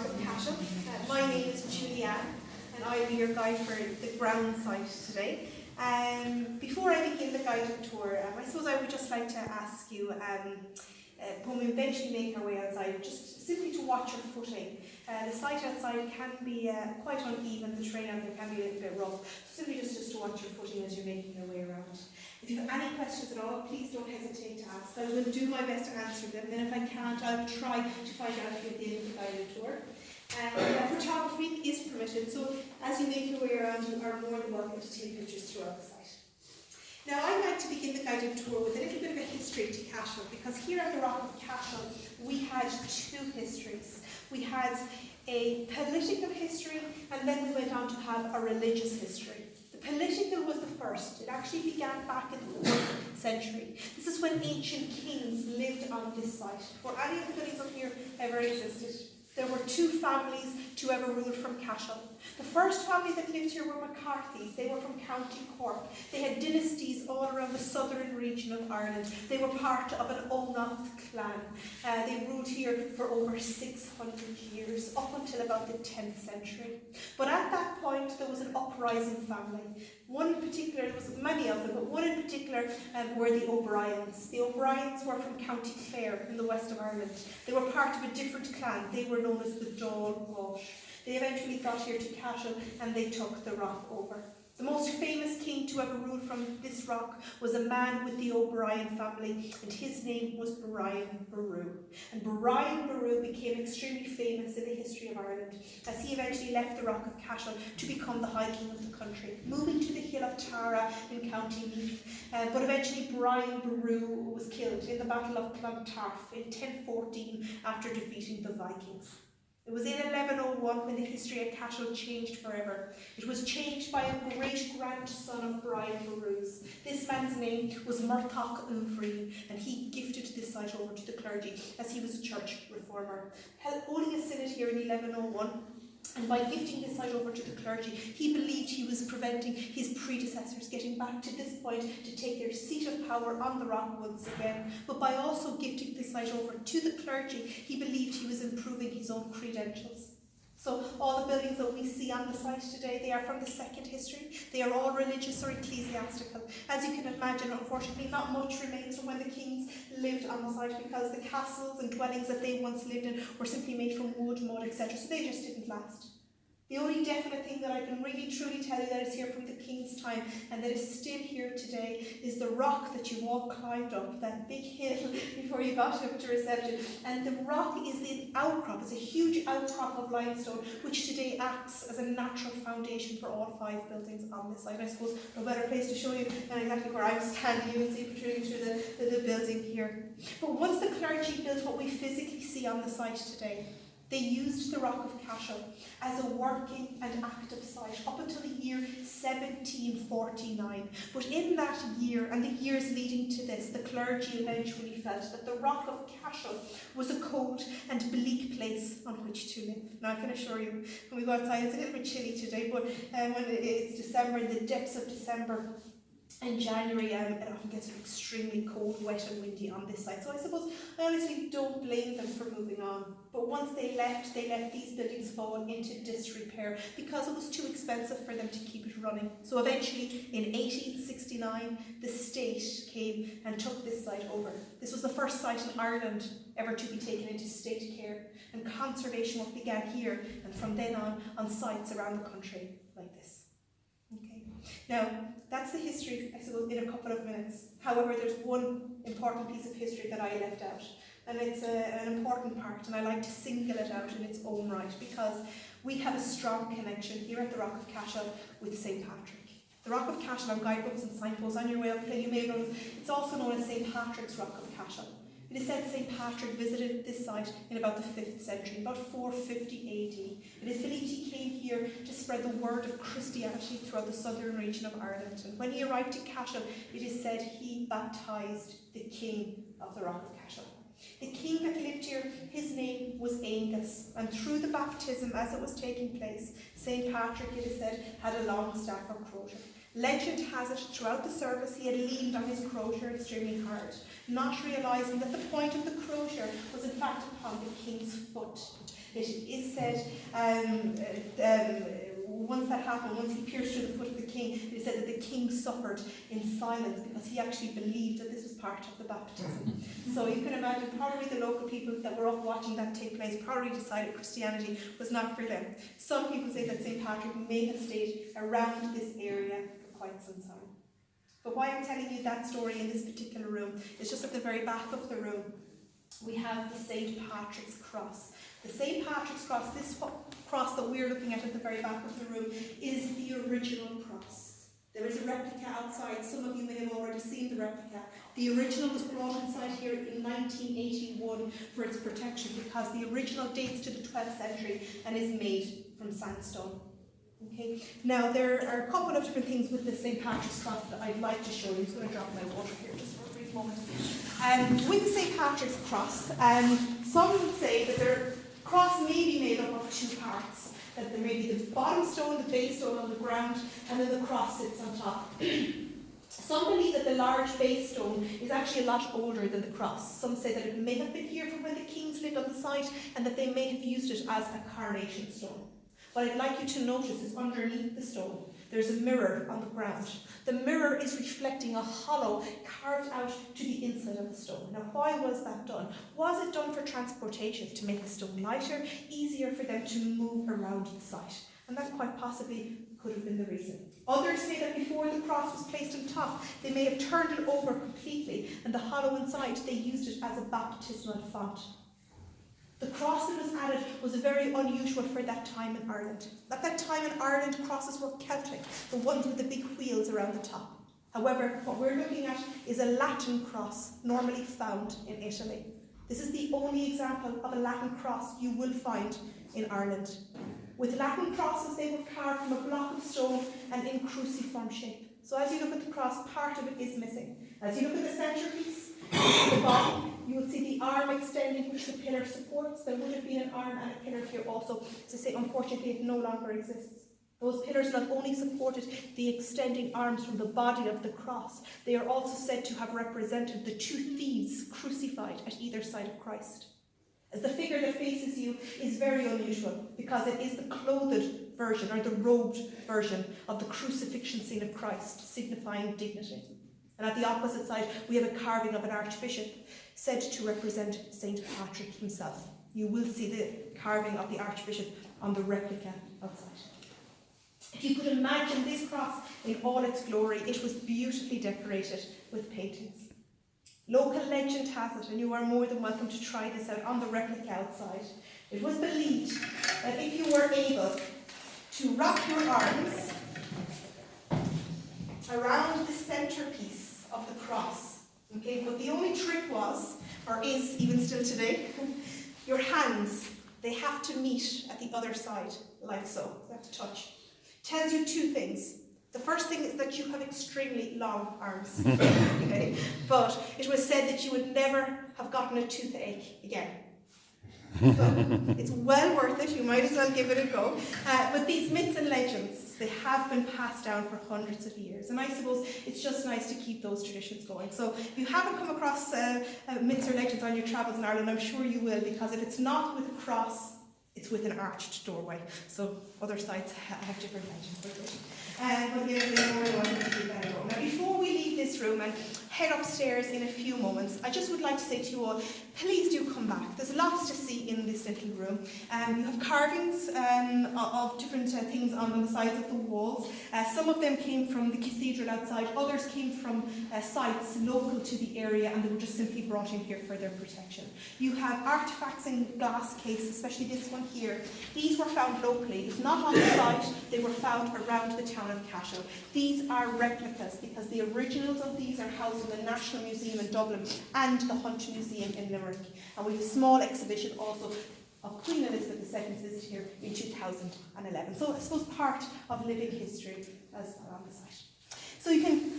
Rock of Cashel. My name is Julianne and I'll be your guide for the ground site today. Before I begin the guided tour, I suppose I would just like to ask you, when we eventually make our way outside, just simply to watch your footing. The site outside can be quite uneven, the terrain out there can be a little bit rough, so simply just to watch your footing as you're making your way around. If you have any questions at all, please don't hesitate to ask. I will do my best to answer them, and if I can't, I'll try to find out at the end of the guided tour. Photography is permitted, so as you make your way around, you are more than welcome to take pictures throughout the site. Now, I'd like to begin the guided tour with a little bit of a history to Cashel, because here at the Rock of Cashel, we had two histories. We had a political history, and then we went on to have a religious history. The political was the first. It actually began back in the 4th century. This is when ancient kings lived on this site. Before any of the buildings up here ever existed, there were two families to ever rule from Cashel. The first family that lived here were McCarthy's. They were from County Cork. They had dynasties all around the southern region of Ireland. They were part of an Omnacht clan. They ruled here for over 600 years, up until about the 10th century. But at that point, there was an uprising family. One in particular, there was many of them, but one in particular were the O'Briens. The O'Briens were from County Clare in the west of Ireland. They were part of a different clan. They were known as the Dáil Walsh. They eventually got here to Cashel and they took the rock over. The most famous king to ever rule from this rock was a man with the O'Brien family, and his name was Brian Boru. And Brian Boru became extremely famous in the history of Ireland, as he eventually left the Rock of Cashel to become the High King of the country, moving to the hill of Tara in County Meath. But eventually Brian Boru was killed in the Battle of Clontarf in 1014 after defeating the Vikings. It was in 1101 when the history of Cashel changed forever. It was changed by a great-grandson of Brian Boru's. This man's name was Murtagh Umfreen, and he gifted this site over to the clergy as he was a church reformer. Holding a synod here in 1101, and by gifting this site over to the clergy, he believed he was preventing his predecessors getting back to this point to take their seat of power on the rock once again. But by also gifting this site over to the clergy, he believed he was improving his own credentials. So all the buildings that we see on the site today, they are from the second history. They are all religious or ecclesiastical. As you can imagine, unfortunately, not much remains from when the kings lived on the site, because the castles and dwellings that they once lived in were simply made from wood, mud, etc. So they just didn't last. The only definite thing that I can really truly tell you that is here from the king's time and that is still here today is the rock that you all climbed up, that big hill before you got up to reception. And the rock is an outcrop, it's a huge outcrop of limestone which today acts as a natural foundation for all 5 buildings on this site. I suppose no better place to show you than exactly where I'm standing. You can see protruding through the building here. But once the clergy built what we physically see on the site today, they used the Rock of Cashel as a working and active site up until the year 1749. But in that year and the years leading to this, the clergy eventually felt that the Rock of Cashel was a cold and bleak place on which to live. Now I can assure you, when we go outside, it's a little bit chilly today, but when it's December, in the depths of December, in January, it often gets extremely cold, wet and windy on this site. So I suppose I honestly don't blame them for moving on. But once they left these buildings fall into disrepair because it was too expensive for them to keep it running. So eventually, in 1869, the state came and took this site over. This was the first site in Ireland ever to be taken into state care, and conservation work began here, and from then on sites around the country like this. Okay. Now, that's the history, I suppose, in a couple of minutes. However, there's one important piece of history that I left out, and it's an important part, and I like to single it out in its own right, because we have a strong connection here at the Rock of Cashel with St. Patrick. The Rock of Cashel on guidebooks and signposts on your way up, you may know it's also known as St. Patrick's Rock of Cashel. It is said St. Patrick visited this site in about the 5th century, about 450 AD. It is believed he came here to spread the word of Christianity throughout the southern region of Ireland. And when he arrived at Cashel, it is said he baptised the king of the Rock of Cashel. The king that lived here, his name was Angus, and through the baptism as it was taking place, St. Patrick, it is said, had a long staff or crosier. Legend has it, throughout the service, he had leaned on his crosier extremely hard, not realising that the point of the crosier was in fact upon the king's foot. It is said, once that happened, once he pierced through the foot of the king, it is said that the king suffered in silence because he actually believed that this was part of the baptism. So you can imagine probably the local people that were up watching that take place probably decided Christianity was not for them. Some people say that St. Patrick may have stayed around this area for quite some time. But why I'm telling you that story in this particular room is just at the very back of the room we have the St. Patrick's Cross. The St. Patrick's Cross, this cross that we're looking at the very back of the room, is the original cross. There is a replica outside. Some of you may have already seen the replica. The original was brought inside here in 1981 for its protection because the original dates to the 12th century and is made from sandstone. Okay. Now there are a couple of different things with the St. Patrick's Cross that I'd like to show you. I'm just going to drop my water here just for a brief moment. With the St. Patrick's Cross, some say that their cross may be made up of two parts. That there may be the bottom stone, the base stone on the ground, and then the cross sits on top. Some believe that the large base stone is actually a lot older than the cross. Some say that it may have been here from when the kings lived on the site and that they may have used it as a coronation stone. What I'd like you to notice is underneath the stone, there's a mirror on the ground. The mirror is reflecting a hollow carved out to the inside of the stone. Now, why was that done? Was it done for transportation, to make the stone lighter, easier for them to move around the site? And that quite possibly could have been the reason. Others say that before the cross was placed on top, they may have turned it over completely, and the hollow inside, they used it as a baptismal font. The cross that was added was very unusual for that time in Ireland. At that time in Ireland, crosses were Celtic, the ones with the big wheels around the top. However, what we're looking at is a Latin cross, normally found in Italy. This is the only example of a Latin cross you will find in Ireland. With Latin crosses, they were carved from a block of stone and in cruciform shape. So as you look at the cross, part of it is missing. As you look at the centrepiece, the bottom, you will see the arm extending which the pillar supports. There would have been an arm and a pillar here also. To say, unfortunately, it no longer exists. Those pillars not only supported the extending arms from the body of the cross, they are also said to have represented the two thieves crucified at either side of Christ. As the figure that faces you is very unusual because it is the clothed version or the robed version of the crucifixion scene of Christ, signifying dignity. And at the opposite side, we have a carving of an archbishop said to represent St. Patrick himself. You will see the carving of the archbishop on the replica outside. If you could imagine this cross in all its glory, it was beautifully decorated with paintings. Local legend has it, and you are more than welcome to try this out on the replica outside. It was believed that if you were able to wrap your arms around the centerpiece of the cross, okay, but the only trick was, or is even still today, your hands, they have to meet at the other side, like so. They have to touch. Tells you two things. The first thing is that you have extremely long arms, okay? But it was said that you would never have gotten a toothache again. So it's well worth it, you might as well give it a go. But these myths and legends, they have been passed down for hundreds of years. And I suppose it's just nice to keep those traditions going. So if you haven't come across myths or legends on your travels in Ireland, I'm sure you will, because if it's not with a cross, it's with an arched doorway. So other sites have different legends. But yeah, now before we leave this room and head upstairs in a few moments, I just would like to say to you all, please do come back. There's lots to see in this little room. You have carvings of different things on the sides of the walls. Some of them came from the cathedral outside, others came from sites local to the area, and they were just simply brought in here for their protection. You have artefacts in glass cases, especially this one here. These were found locally. If not on the site, they were found around the town of Cashel. These are replicas because the originals of these are housed in the National Museum in Dublin and the Hunt Museum in Limerick. And we have a small exhibition also of Queen Elizabeth II's visit here in 2011. So I suppose part of living history as on the site. So you can